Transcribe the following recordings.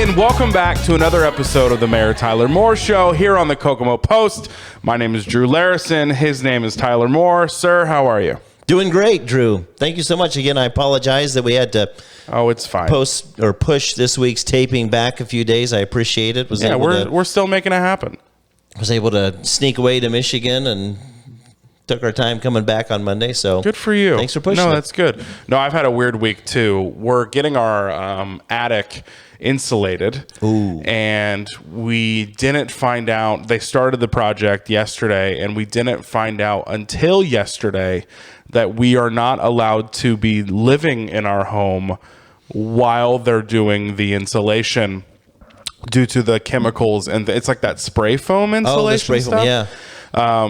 and welcome back to another episode of the Mayor Tyler Moore Show here on the Kokomo Post. My name is Drew Larison. His name is Tyler Moore. Sir, how are you? Doing great, Drew. Thank you so much. Again, I apologize that we had to it's fine. Post or push this week's taping back a few days. I appreciate it. We're still making it happen. Was able to sneak away to Michigan and took our time coming back on Monday. So good for you. Thanks for pushing. No, that's good. No, I've had a weird week too. We're getting our attic insulated. Ooh. And we didn't find out. They started the project yesterday, and we didn't find out until yesterday that we are not allowed to be living in our home while they're doing the insulation due to the chemicals. And it's like that spray foam insulation. Oh, the spray foam, yeah.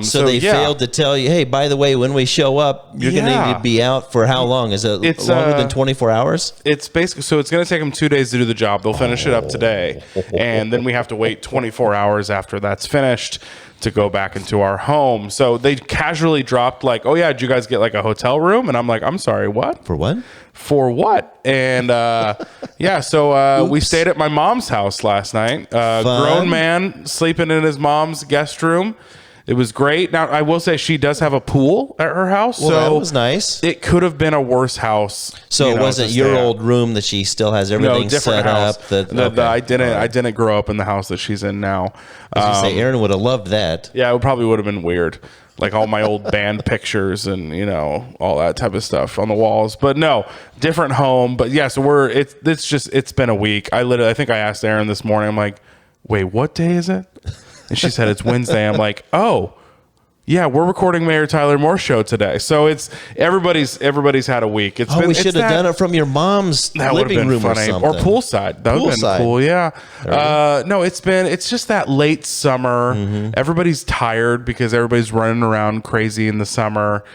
So they failed to tell you, hey, by the way, when we show up, you're going to need to be out for how long? Is it longer than 24 hours? It's basically, so it's going to take them 2 days to do the job. They'll finish it up today. And then we have to wait 24 hours after that's finished to go back into our home. So they casually dropped like, oh yeah, did you guys get like a hotel room? And I'm like, I'm sorry, what? For what? For what? And so we stayed at my mom's house last night. Grown man sleeping in his mom's guest room. It was great. Now, I will say she does have a pool at her house. Well, so that was nice. It could have been a worse house. So it wasn't your old room that she still has everything set house. up? I didn't grow up in the house that she's in now. I was gonna say, Aaron would have loved that. Yeah, it probably would have been weird. Like all my old band pictures and, all that type of stuff on the walls. But no, different home. But yeah, so it's been a week. I think I asked Aaron this morning, I'm like, wait, what day is it? And she said it's Wednesday. I'm like, oh, yeah, we're recording Mayor Tyler Moore Show today. So it's everybody's had a week. We should have done it from your mom's living room or something. Or poolside. That would have been cool, yeah. No, it's just that late summer. Mm-hmm. Everybody's tired because everybody's running around crazy in the summer.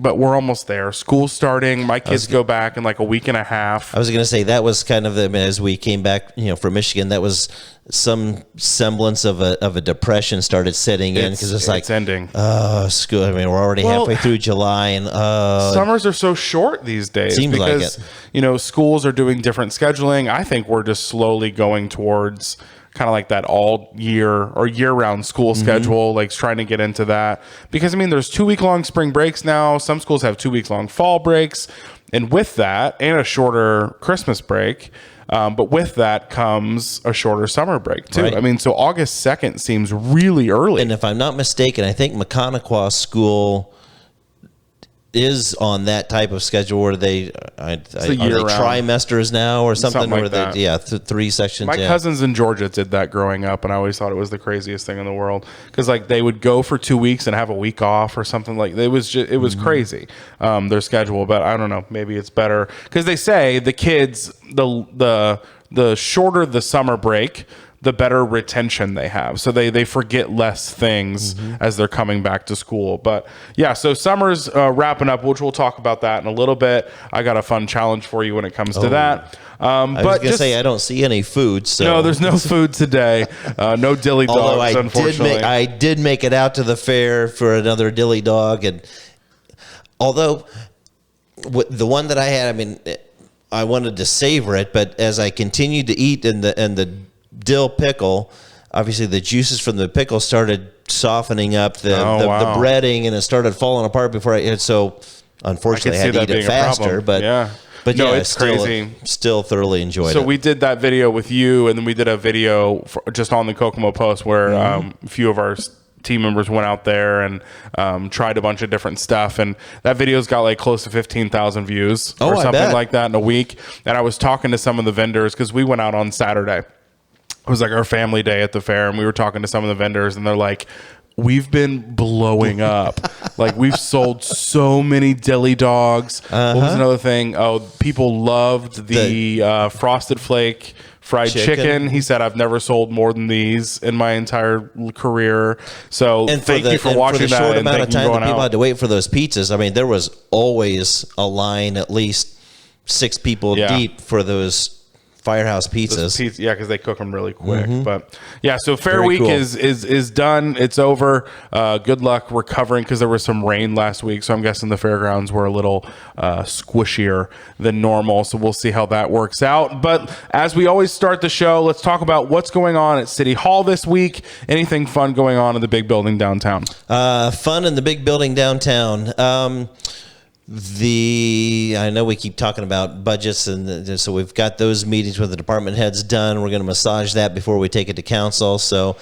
But we're almost there. School's starting. My kids go back in like a week and a half. I was going to say that was kind of as we came back, from Michigan, that was some semblance of a depression started setting in because it's ending. School. I mean, we're already halfway through July, and summers are so short these days. Seems because, like it. Schools are doing different scheduling. I think we're just slowly going towards kind of like that all year or year-round school schedule, like trying to get into that. Because, there's 2 week-long spring breaks now. Some schools have 2 week-long fall breaks. And with that, and a shorter Christmas break, but with that comes a shorter summer break, too. Right. So August 2nd seems really early. And if I'm not mistaken, I think Mechaniqua School is on that type of schedule where are they trimesters now or something like where that. 3 sections. My cousins in Georgia did that growing up, and I always thought it was the craziest thing in the world because they would go for 2 weeks and have a week off or something like that. It was crazy, their schedule. But I don't know, maybe it's better because they say the kids the shorter the summer break, the better retention they have. So they forget less things as they're coming back to school. But yeah, so summer's wrapping up, which we'll talk about that in a little bit. I got a fun challenge for you when it comes to that. I was going to say, I don't see any food. So. No, there's no food today. No dilly dogs, although unfortunately. I did make it out to the fair for another dilly dog. And although the one that I had, I wanted to savor it, but as I continued to eat and the dill pickle, obviously the juices from the pickle started softening up the breading, and it started falling apart before so unfortunately I had to eat it faster, but no, it's crazy. Still thoroughly enjoyed it. So we did that video with you, and then we did a video just on the Kokomo Post where a few of our team members went out there and tried a bunch of different stuff, and that video's got like close to 15,000 views or something like that in a week. And I was talking to some of the vendors because we went out on Saturday. It was like our family day at the fair, and we were talking to some of the vendors, and they're like, we've been blowing up. Like, we've sold so many dilly dogs. What was another thing? Oh, people loved the Frosted Flake fried chicken. He said, I've never sold more than these in my entire career. So thank you for watching that. For the short amount of time that people had to wait for those pizzas, there was always a line, at least 6 people deep for those Firehouse pizzas. Yeah, because they cook them really quick. But yeah, so Fair Very Week cool. is done. It's over. Good luck recovering, because there was some rain last week, so I'm guessing the fairgrounds were a little squishier than normal. So we'll see how that works out. But as we always start the show, let's talk about what's going on at City Hall this week. Anything fun going on in the big building downtown? Fun in the big building downtown. I know we keep talking about budgets, and so we've got those meetings with the department heads done. We're going to massage that before we take it to council. So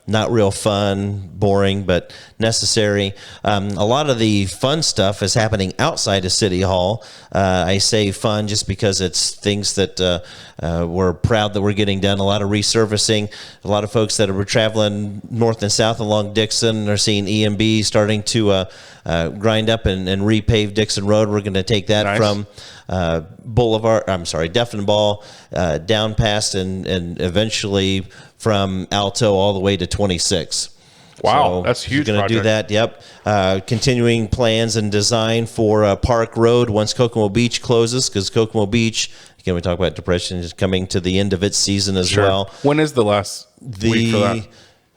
not real fun, boring, but necessary. A lot of the fun stuff is happening outside of City Hall. I say fun just because it's things that we're proud that we're getting done. A lot of resurfacing. A lot of folks that are traveling north and south along Dixon are seeing EMB starting to grind up and repave Dixon Road. We're going to take that from Deffinball down past and eventually from Alto all the way to 26. Wow, So that's huge. Going to do that. Yep. Continuing plans and design for Park Road once Kokomo Beach closes, because Kokomo Beach, again, we talk about depression, is coming to the end of its season as well. When is the last week for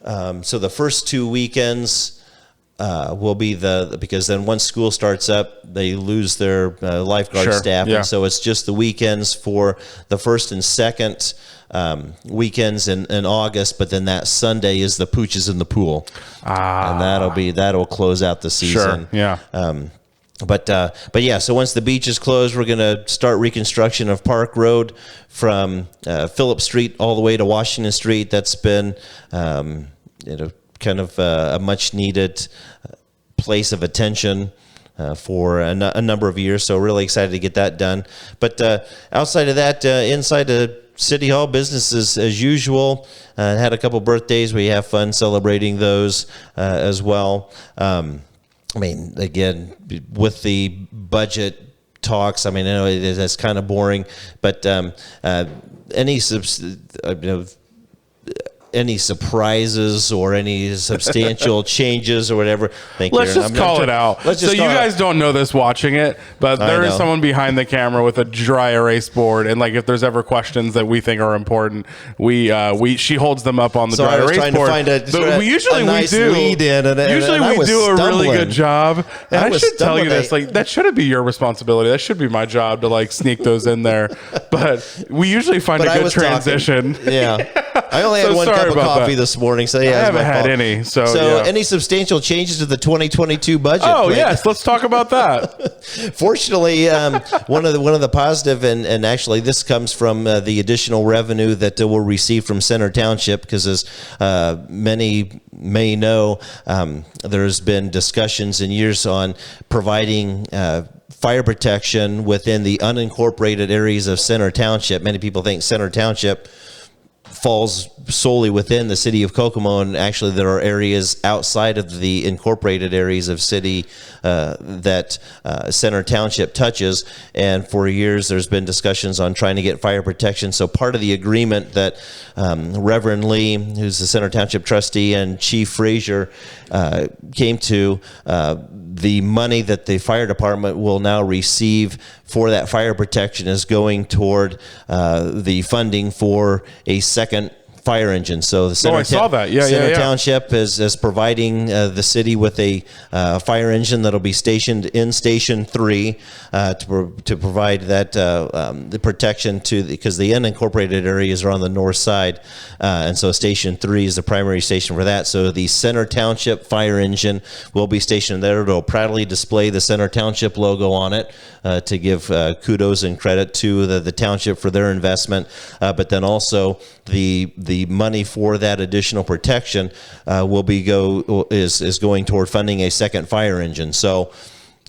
that? So the first 2 weekends will be because then once school starts up, they lose their lifeguard staff, Yeah. and so it's just the weekends for the first and second weekends in August. But then that Sunday is the Pooches in the Pool, and that'll close out the season. Sure. Yeah. But yeah, so once the beach is closed, we're going to start reconstruction of Park Road from Phillip Street all the way to Washington Street. That's been kind of a much needed place of attention for a number of years. So really excited to get that done. But outside of that, inside of City Hall, business as usual. Had a couple birthdays. We have fun celebrating those as well. I mean, again, with the budget talks, I mean, I know that's kind of boring, but any surprises or any substantial changes or whatever. Let's just call it out. So you guys don't know this watching it, but there is someone behind the camera with a dry erase board, and like if there's ever questions that we think are important, she holds them up on the dry erase board. But usually we do a really good job. And I should tell you this, like that shouldn't be your responsibility. That should be my job to like sneak those in there. But we usually find a good transition. Yeah. I only had one cup of coffee this morning, so yeah. I haven't had any. So yeah. Any substantial changes to the 2022 budget? Oh, yes. Let's talk about that. Fortunately, one of the positive, and actually this comes from the additional revenue that we'll receive from Center Township, because as many may know, there's been discussions in years on providing fire protection within the unincorporated areas of Center Township. Many people think Center Township falls solely within the city of Kokomo, and actually there are areas outside of the incorporated areas of city that Center Township touches. And for years there's been discussions on trying to get fire protection. So part of the agreement that Reverend Lee, who's the Center Township trustee, and Chief Frazier came to, the money that the fire department will now receive for that fire protection is going toward the funding for a second fire engine. So the Center, Center Township is providing the city with a fire engine that'll be stationed in Station 3 to provide that the protection because the unincorporated areas are on the north side, and so Station 3 is the primary station for that. So the Center Township fire engine will be stationed there. It'll proudly display the Center Township logo on it to give kudos and credit to the township for their investment, but then also the money for that additional protection is going toward funding a second fire engine. So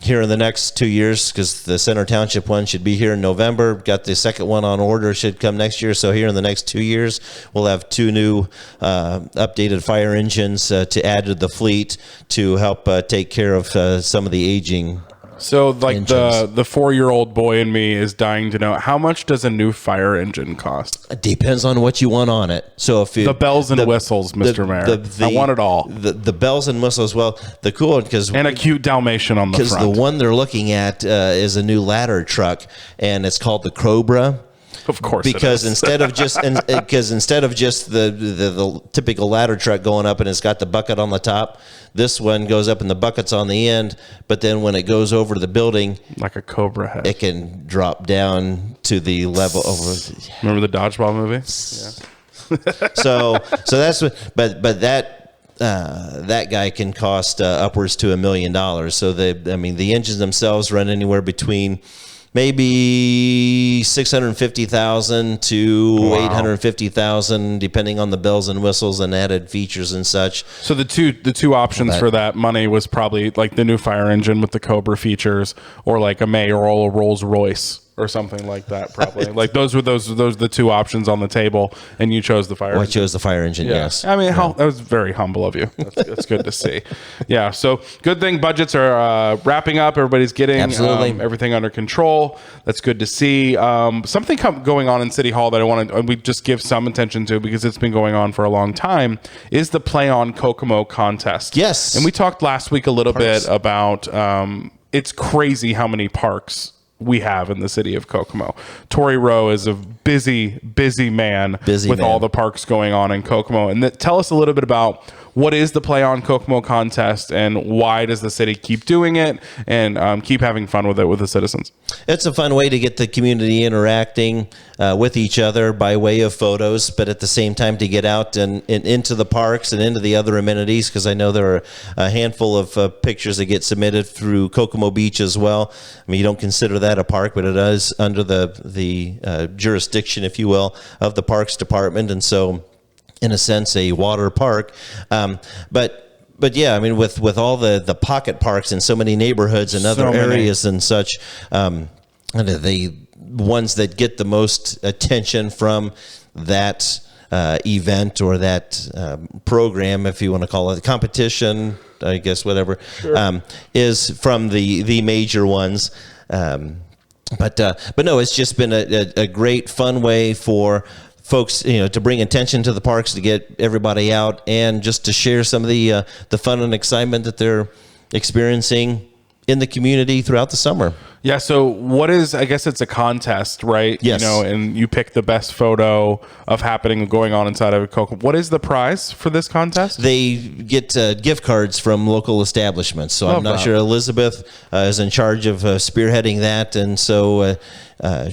here in the next 2 years, because the Center Township one should be here in November, got the second one on order, should come next year. So here in the next 2 years, we'll have 2 new updated fire engines to add to the fleet to help take care of some of the aging. So like the 4-year-old boy in me is dying to know, how much does a new fire engine cost? It depends on what you want on it. So if the bells and whistles, Mr. Mayor, I want it all. The bells and whistles. Well, the cool one, and a cute Dalmatian on the front. Because the one they're looking at is a new ladder truck, and it's called the Cobra. Of course, because instead of just the typical ladder truck going up and it's got the bucket on the top, this one goes up and the bucket's on the end. But then when it goes over to the building, like a cobra head, it can drop down to the level over. Remember the dodgeball movie? Yeah. So that's what, but that guy can cost upwards to $1 million. So the engines themselves run anywhere between maybe $650,000 to $850,000, depending on the bells and whistles and added features and such. So the two options for that money was probably like the new fire engine with the Cobra features, or like a Mayoral Rolls Royce or something like that. Probably like those were the two options on the table, and you chose the fire. I chose the fire engine. Yeah. Yes. I mean, that was very humble of you. That's good to see. Yeah. So good thing budgets are wrapping up. Everybody's getting everything under control. That's good to see. Something going on in City Hall that I want to we just give some attention to, because it's been going on for a long time, is the Play on Kokomo contest. Yes. And we talked last week a little bit about it's crazy how many parks we have in the city of Kokomo. Torrey Rowe is a busy man with all the parks going on in Kokomo. And tell us a little bit about what is the Play on Kokomo contest, and why does the city keep doing it and keep having fun with it with the citizens? It's a fun way to get the community interacting with each other by way of photos, but at the same time to get out and into the parks and into the other amenities, because I know there are a handful of pictures that get submitted through Kokomo Beach as well. I mean, you don't consider that a park, but it is under the jurisdiction, if you will, of the Parks Department, and so in a sense a water park. But yeah, I mean, with all the pocket parks in so many neighborhoods and other areas and such, the ones that get the most attention from that event or that program, if you want to call it competition, I guess, whatever, is from the major ones. But no, it's just been a great fun way for folks, to bring attention to the parks, to get everybody out, and just to share some of the fun and excitement that they're experiencing in the community throughout the summer. Yeah, so I guess it's a contest, right? Yes. And you pick the best photo of going on inside of a Kokomo. What is the prize for this contest? They get gift cards from local establishments. So I'm not sure Elizabeth is in charge of spearheading that, and so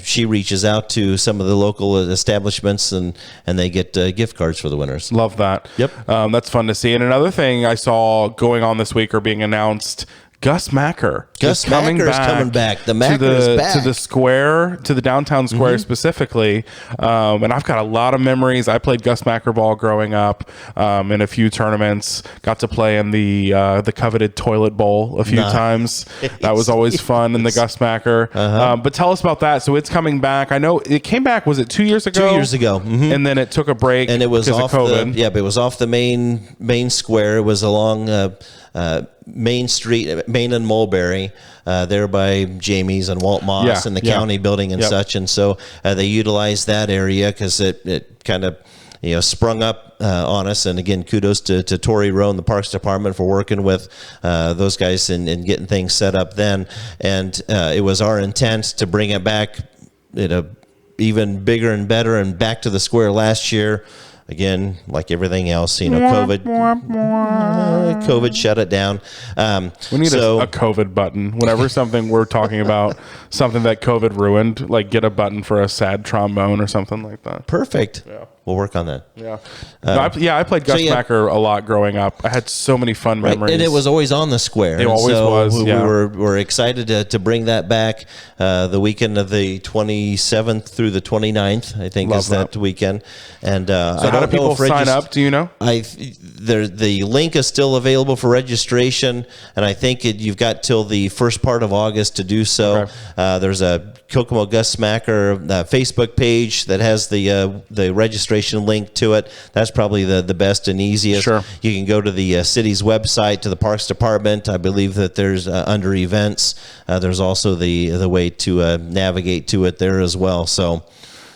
she reaches out to some of the local establishments, and they get gift cards for the winners. Love that. Yep. That's fun to see. And another thing I saw going on this week, or being announced, Gus Macker. Gus Macker is coming back. The Macker is back. To the square, to the downtown square specifically. And I've got a lot of memories. I played Gus Mackerball growing up in a few tournaments. Got to play in the coveted toilet bowl a few times. That was always fun in the Gus Macker. But tell us about that. So it's coming back. I know it came back, was it 2 years ago? 2 years ago. Mm-hmm. And then it took a break and it was because of COVID. But it was off the main square. It was along Main Street, Main and Mulberry, there by Jamie's and Walt Moss and the county building and such. And so they utilized that area because it kind of sprung up on us. And again, kudos to Torrey Rowe and the Parks Department for working with those guys and getting things set up then. And it was our intent to bring it back, even bigger and better, and back to the square last year. Again, like everything else, COVID shut it down. We need a COVID button. Whenever we're talking about something that COVID ruined, like get a button for a sad trombone or something like that. Perfect. Yeah. We'll work on that. Yeah. I played Gus Macker a lot growing up. I had so many fun memories. And it was always on the square. It always was. We were excited to bring that back the weekend of the 27th through the 29th, I think. Love that weekend. And so how do people sign up? Do you know? The link is still available for registration, and I think you've got till the first part of August to do so. Okay. There's a Kokomo Gus Macker Facebook page that has the registration link to it. That's probably the best and easiest. Sure. You can go to the city's website, to the Parks Department. I believe that there's under events. There's also the way to navigate to it there as well. So.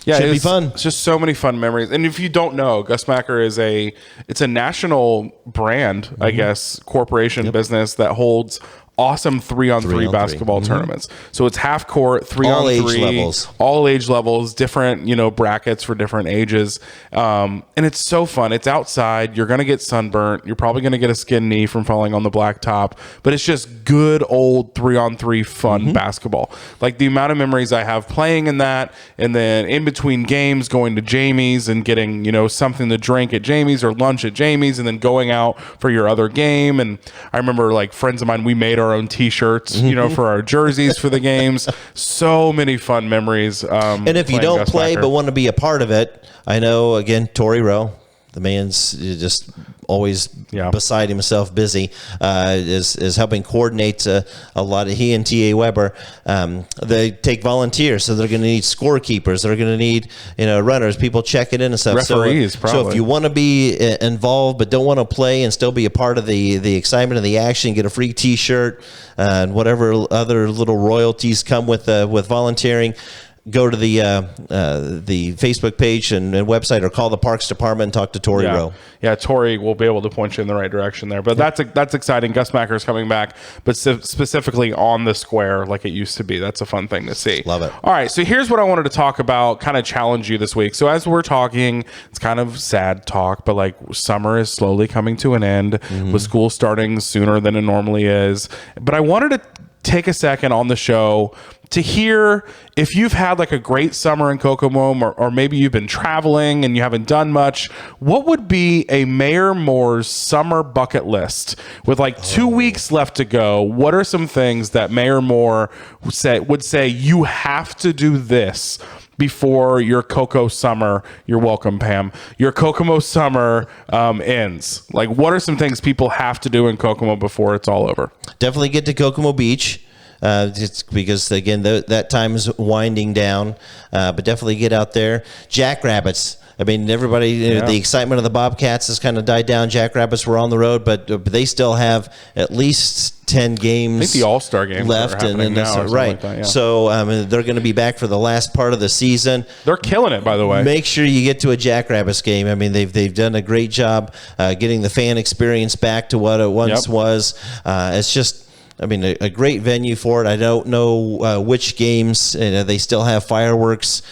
Yeah, should be fun. It's just so many fun memories. And if you don't know, Gus Macker is a national brand, I guess, corporation business that holds awesome 3-on-3 basketball tournaments. So it's half court, 3-on-3, all age levels, different, brackets for different ages. And it's so fun. It's outside. You're going to get sunburnt. You're probably going to get a skin knee from falling on the blacktop, but it's just good old 3-on-3 fun basketball. Like the amount of memories I have playing in that, and then in between games going to Jamie's and getting, something to drink at Jamie's or lunch at Jamie's, and then going out for your other game. And I remember like friends of mine, we made our own t-shirts, for our jerseys for the games. So many fun memories. And if you don't play but want to be a part of it, I know, again, Torrey Rowe, the man's just always beside himself busy, is helping coordinate a lot of, he and T.A. Weber. They take volunteers, so they're going to need scorekeepers. They're going to need, runners, people checking in and stuff. Referees, so if you want to be involved but don't want to play and still be a part of the excitement of the action, get a free T-shirt and whatever other little royalties come with volunteering, go to the Facebook page and website, or call the Parks Department and talk to Torrey Rowe. Yeah, Torrey will be able to point you in the right direction there. But that's exciting. Gus Macker is coming back, but specifically on the square like it used to be. That's a fun thing to see. Love it. All right, so here's what I wanted to talk about, kind of challenge you this week. So as we're talking, it's kind of sad talk, but like summer is slowly coming to an end with school starting sooner than it normally is. But I wanted to take a second on the show to hear if you've had like a great summer in Kokomo, or maybe you've been traveling and you haven't done much. What would be a Mayor Moore's summer bucket list with like 2 weeks left to go? What are some things that Mayor Moore would say you have to do this before your Coco summer? You're welcome, Pam. Your Kokomo summer ends. Like, what are some things people have to do in Kokomo before it's all over? Definitely get to Kokomo Beach. It's because, again, that time is winding down, but definitely get out there. Jackrabbits. I mean, everybody, the excitement of the Bobcats has kind of died down. Jackrabbits were on the road, but they still have at least 10 games. I think the All-Star games left, and then now, right. Like that, yeah. So they're going to be back for the last part of the season. They're killing it, by the way. Make sure you get to a Jackrabbits game. I mean, they've done a great job getting the fan experience back to what it once was. It's just, I mean, a great venue for it. I don't know which games they still have fireworks.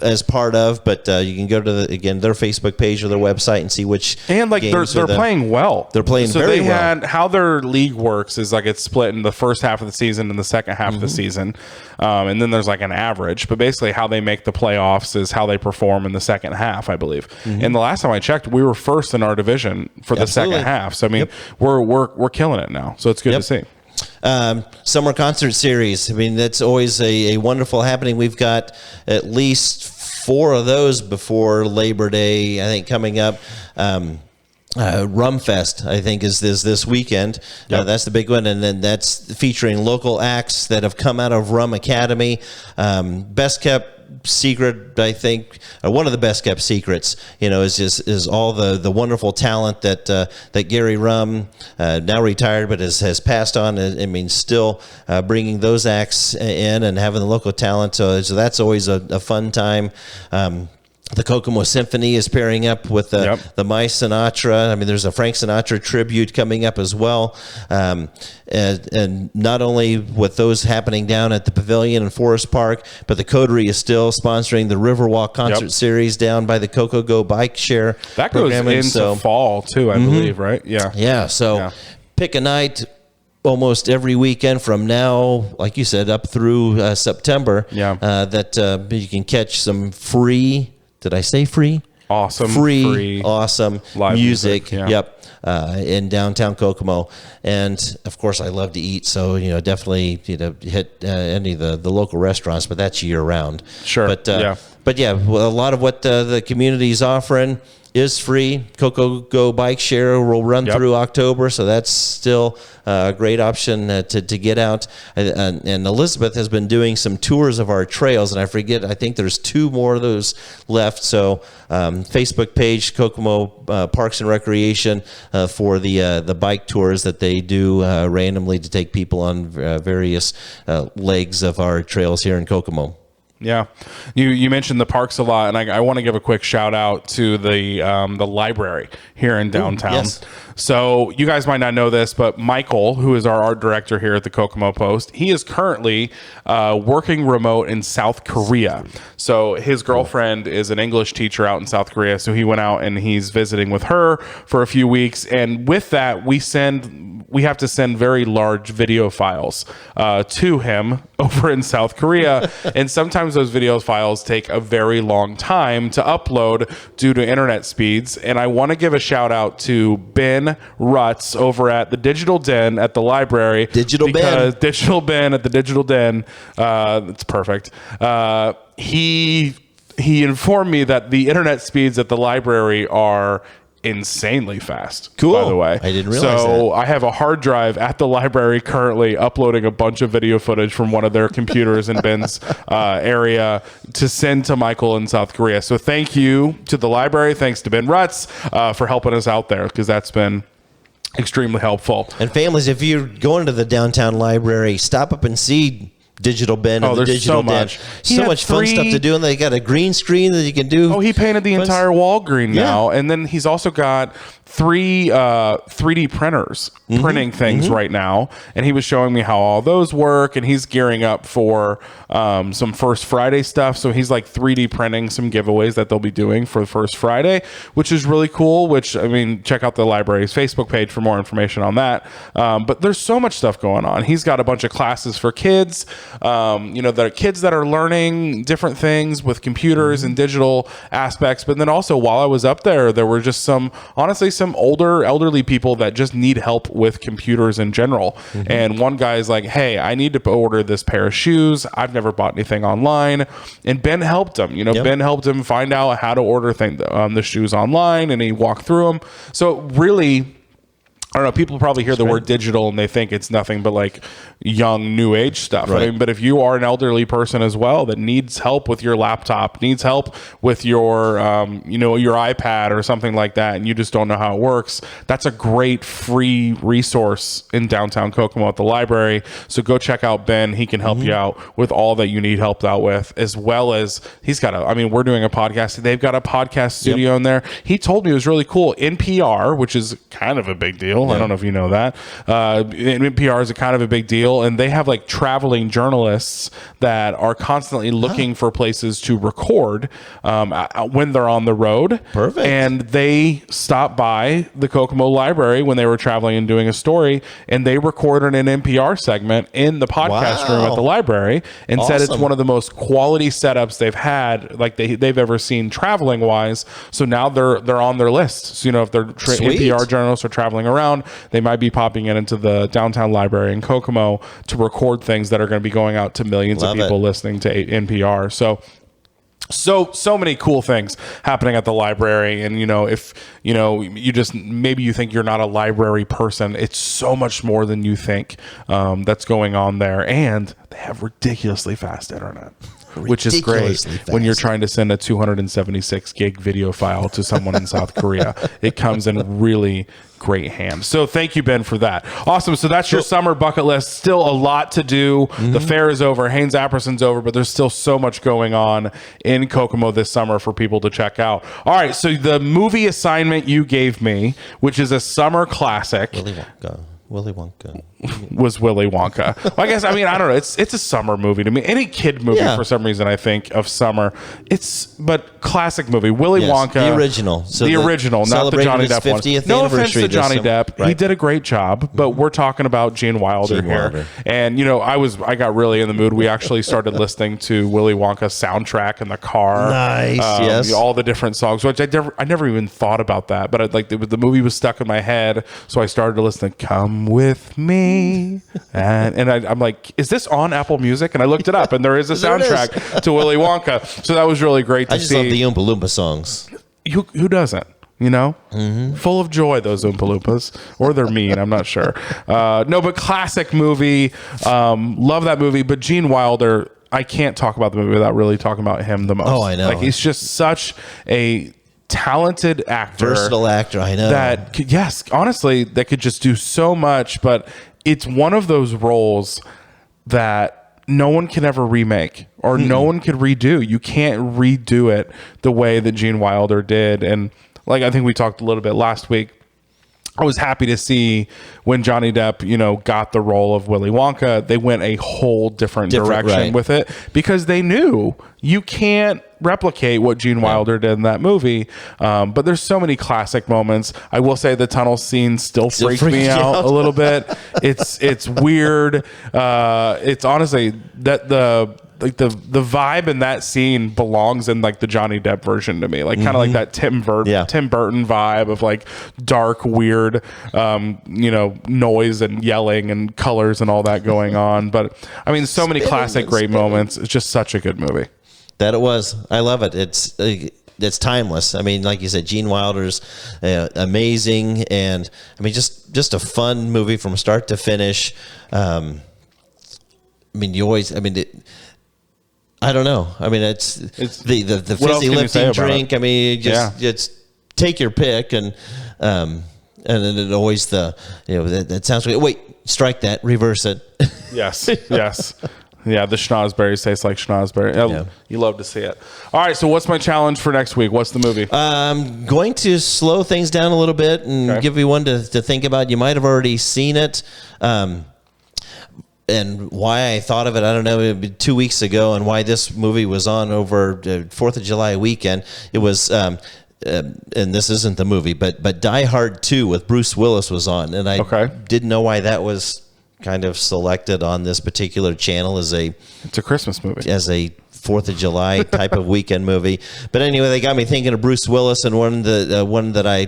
As part of, but you can go to their Facebook page or their website and see which. And like they're playing well. They're playing very well. How their league works is like it's split in the first half of the season and the second half of the season, and then there's like an average. But basically, how they make the playoffs is how they perform in the second half, I believe. And the last time I checked, we were first in our division for the second half. So I mean, we're killing it now. So it's good to see. Summer concert series. I mean, that's always a wonderful happening. We've got at least 4 of those before Labor Day, I think, coming up. Rumfest, I think, is this weekend. That's the big one, and then that's featuring local acts that have come out of Rum Academy. Best kept secret, I think, one of the best kept secrets, is all the wonderful talent that Gary Rum, now retired, but has passed on. I mean, still bringing those acts in and having the local talent. So that's always a fun time. The Kokomo Symphony is pairing up with the My Sinatra. I mean, there's a Frank Sinatra tribute coming up as well. And not only with those happening down at the Pavilion in Forest Park, but the Coterie is still sponsoring the Riverwalk concert series down by the Coco Go Bike Share. That goes into fall, too, I believe, right? Yeah. Yeah, so pick a night almost every weekend from now, like you said, up through September, that you can catch some free... Did I say free? Awesome. Free awesome live music. In downtown Kokomo. And, of course, I love to eat, so, definitely hit any of the local restaurants, but that's year-round. Sure, But, a lot of what the community is offering is free. Coco Go Bike Share will run through October, so that's still a great option to get out. And Elizabeth has been doing some tours of our trails, and I think there's 2 more of those left. So Facebook page, Kokomo Parks and Recreation, for the bike tours that they do randomly to take people on various legs of our trails here in Kokomo. Yeah, you mentioned the parks a lot, and I want to give a quick shout out to the library here in downtown. Ooh, yes. So you guys might not know this, but Michael, who is our art director here at the Kokomo Post, he is currently working remote in South Korea. So his girlfriend is an English teacher out in South Korea, so he went out and he's visiting with her for a few weeks, and with that we have to send very large video files to him over in South Korea, and sometimes those video files take a very long time to upload due to internet speeds. And I want to give a shout out to Ben Rutz over at the Digital Den at the library. Digital Ben at the Digital Den. It's perfect. He informed me that the internet speeds at the library are insanely fast. Cool. By the way, I didn't realize that. I have a hard drive at the library currently uploading a bunch of video footage from one of their computers in Ben's area to send to Michael in South Korea. So thank you to the library. Thanks to Ben Rutz for helping us out there, because that's been extremely helpful. And families, if you're going to the downtown library, stop up and see Digital Ben and the Digital Den. So much fun stuff to do, and they got a green screen that you can do. Oh, he painted the entire wall green now, and then he's also got 3D printers printing things right now, and he was showing me how all those work, and he's gearing up for some First Friday stuff. So he's like 3D printing some giveaways that they'll be doing for First Friday, which is really cool. Which, I mean, check out the library's Facebook page for more information on that. But there's so much stuff going on. He's got a bunch of classes for kids, that are kids that are learning different things with computers and digital aspects. But then also, while I was up there, there were just some elderly people that just need help with computers in general. And one guy's like, hey, I need to order this pair of shoes. I've never bought anything online. And Ben helped him. Ben helped him find out how to order the shoes online, and he walked through them. So really, I don't know, people probably hear the word digital and they think it's nothing but like young new age stuff. Right. I mean, but if you are an elderly person as well that needs help with your laptop, needs help with your your iPad or something like that, and you just don't know how it works, that's a great free resource in downtown Kokomo at the library. So go check out Ben. He can help you out with all that you need helped out with, as well as we're doing a podcast. They've got a podcast studio in there. He told me it was really cool. NPR, which is kind of a big deal. I don't know if you know that. NPR is a kind of a big deal, and they have like traveling journalists that are constantly looking for places to record when they're on the road. Perfect. And they stopped by the Kokomo Library when they were traveling and doing a story, and they recorded an NPR segment in the podcast room at the library, and said it's one of the most quality setups they've had, like they've ever seen traveling wise. So now they're on their list. So if they're NPR journalists are traveling around, they might be popping into the downtown library in Kokomo to record things that are going to be going out to millions of people listening to NPR. So many cool things happening at the library. And if maybe you think you're not a library person, it's so much more than you think that's going on there. And they have ridiculously fast internet, which is great when you're trying to send a 276 gig video file to someone in South Korea. It comes in really great hands. So thank you, Ben, for that. Awesome. So that's your summer bucket list. Still a lot to do. The fair is over. Haynes Apperson's over, but there's still so much going on in Kokomo this summer for people to check out. All right. So the movie assignment you gave me, which is a summer classic. Willy Wonka. Was Willy Wonka. Well, I don't know. It's a summer movie to me. Any kid movie, for some reason, I think of summer. But classic movie. Willy Wonka. The original. So the original, not the Johnny Depp one. No offense to Johnny Depp. Right. He did a great job, but we're talking about Gene Wilder here. And, I got really in the mood. We actually started listening to Willy Wonka's soundtrack in the car. Nice, yes. All the different songs, which I never even thought about that. But the movie was stuck in my head, so I started to listen to Come With Me. And I'm like, is this on Apple Music? And I looked it up, and there is a soundtrack to Willy Wonka. So that was really great to see. I just love the Oompa Loompa songs. Who doesn't? Full of joy, those Oompa Loompas, or they're mean. I'm not sure. No, but classic movie. Love that movie. But Gene Wilder, I can't talk about the movie without really talking about him the most. Oh, I know. Like, he's just such a talented actor, versatile actor. I know that honestly, that could just do so much. But it's one of those roles that no one can ever remake, or no one could redo. You can't redo it the way that Gene Wilder did. And like, I think we talked a little bit last week, I was happy to see when Johnny Depp, got the role of Willy Wonka, they went a whole different direction right. with it, because they knew you can't replicate what Gene Wilder did in that movie. But there's so many classic moments. I will say the tunnel scene still freaks me out a little bit. It's weird. It's honestly that the vibe in that scene belongs in like the Johnny Depp version to me, like kind of like that Tim Burton vibe of like dark, weird, noise and yelling and colors and all that going on. But I mean, so many classic great moments. It's just such a good movie. That it was. I love it. It's timeless. I mean, like you said, Gene Wilder's amazing, and I mean, just a fun movie from start to finish. I mean, you always. I mean, I don't know. I mean, it's the fizzy lifting drink. I mean, just take your pick, and then it always that sounds great. Wait, strike that, reverse it. Yes. Yeah, the schnozberries taste like schnozberry. You love to see it. All right, so what's my challenge for next week? What's the movie? I'm going to slow things down a little bit and give you one to think about. You might have already seen it. And why I thought of it, I don't know, maybe 2 weeks ago, and why this movie was on over the 4th of July weekend. It was, and this isn't the movie, but Die Hard 2 with Bruce Willis was on. And I didn't know why that was kind of selected on this particular channel it's a Christmas movie, as a 4th of July type of weekend movie. But anyway, they got me thinking of Bruce Willis, and one that I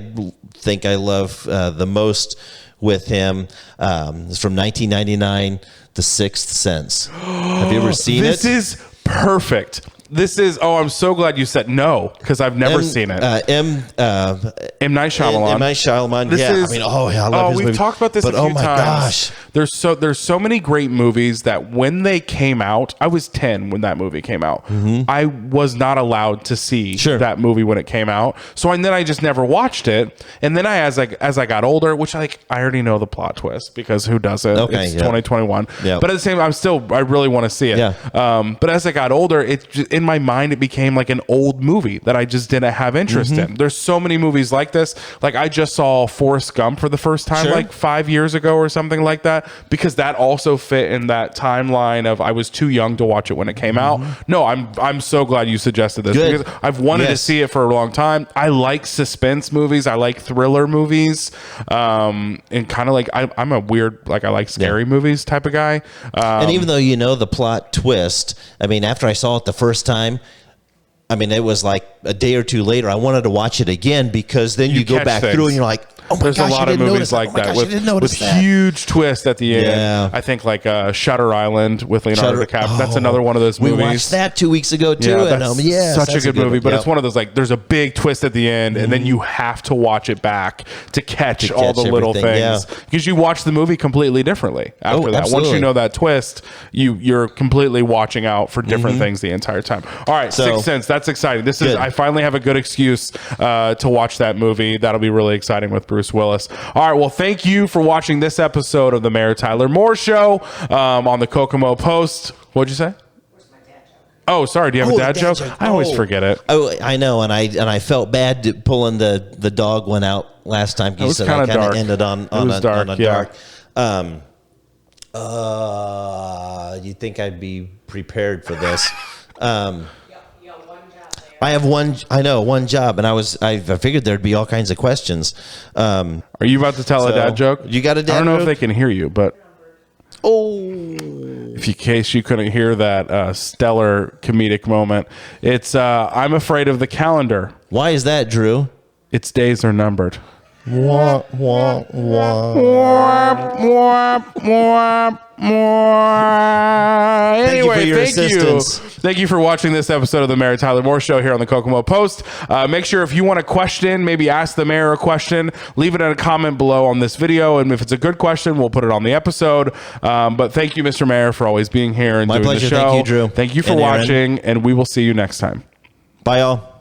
think I love the most with him is from 1999, The Sixth Sense. Have you ever seen it? This is perfect. This is, I'm so glad you said no, because I've never seen it. M. Night Shyamalan. M. Night Shyamalan. I love his movie. We've talked about this a few times. Gosh. There's so many great movies that when they came out, I was 10 when that movie came out. Mm-hmm. I was not allowed to see that movie when it came out. And then I just never watched it. And then as I got older, which I already know the plot twist, because who doesn't? Okay, it's 2021. Yep. But at the same time, I really want to see it. Yeah. But as I got older, in my mind, it became like an old movie that I just didn't have interest in. There's so many movies like this. Like, I just saw Forrest Gump for the first time like 5 years ago or something like that, because that also fit in that timeline of I was too young to watch it when it came out. No, I'm so glad you suggested this, because I've wanted to see it for a long time. I like suspense movies. I like thriller movies. And kind of like I'm a weird, like, I like scary movies type of guy. And even though you know the plot twist, I mean, after I saw it the first time, I mean, it was like a day or two later, I wanted to watch it again, because then you go back through and you're like, oh my There's gosh, a lot of movies like that with huge twist at the end. Yeah. I think like Shutter Island with Leonardo DiCaprio. That's another one of those movies. We watched that 2 weeks ago too. Such a good movie. But it's one of those, like, there's a big twist at the end, and then you have to watch it back to catch all the little things, because you watch the movie completely differently after that. Once you know that twist, you're completely watching out for different things the entire time. All right, Sixth Sense. That's exciting. I finally have a good excuse to watch that movie. That'll be really exciting with Bruce Willis. All right, well, thank you for watching this episode of the Mayor Tyler Moore Show on the Kokomo Post. What'd you say? Oh, sorry. Do you have a dad joke? I always forget it. Oh, I know, and I felt bad pulling the dog one out last time. It was kind of dark. Ended on a dark. You'd think I'd be prepared for this. I have one. I know one job, and I figured there'd be all kinds of questions. Are you about to tell a dad joke? You got a dad joke? I don't know if they can hear you, but in case you couldn't hear that stellar comedic moment, it's I'm afraid of the calendar. Why is that, Drew? Its days are numbered. Wah, wah, wah. Anyway, thank you for watching this episode of the Mayor Tyler Moore Show here on the Kokomo Post. Make sure if you want a question, maybe ask the mayor a question, leave it in a comment below on this video, and if it's a good question, we'll put it on the episode. But thank you, Mr. Mayor, for always being here and doing the show. Thank you, Drew. Thank you for watching, and we will see you next time. Bye, y'all.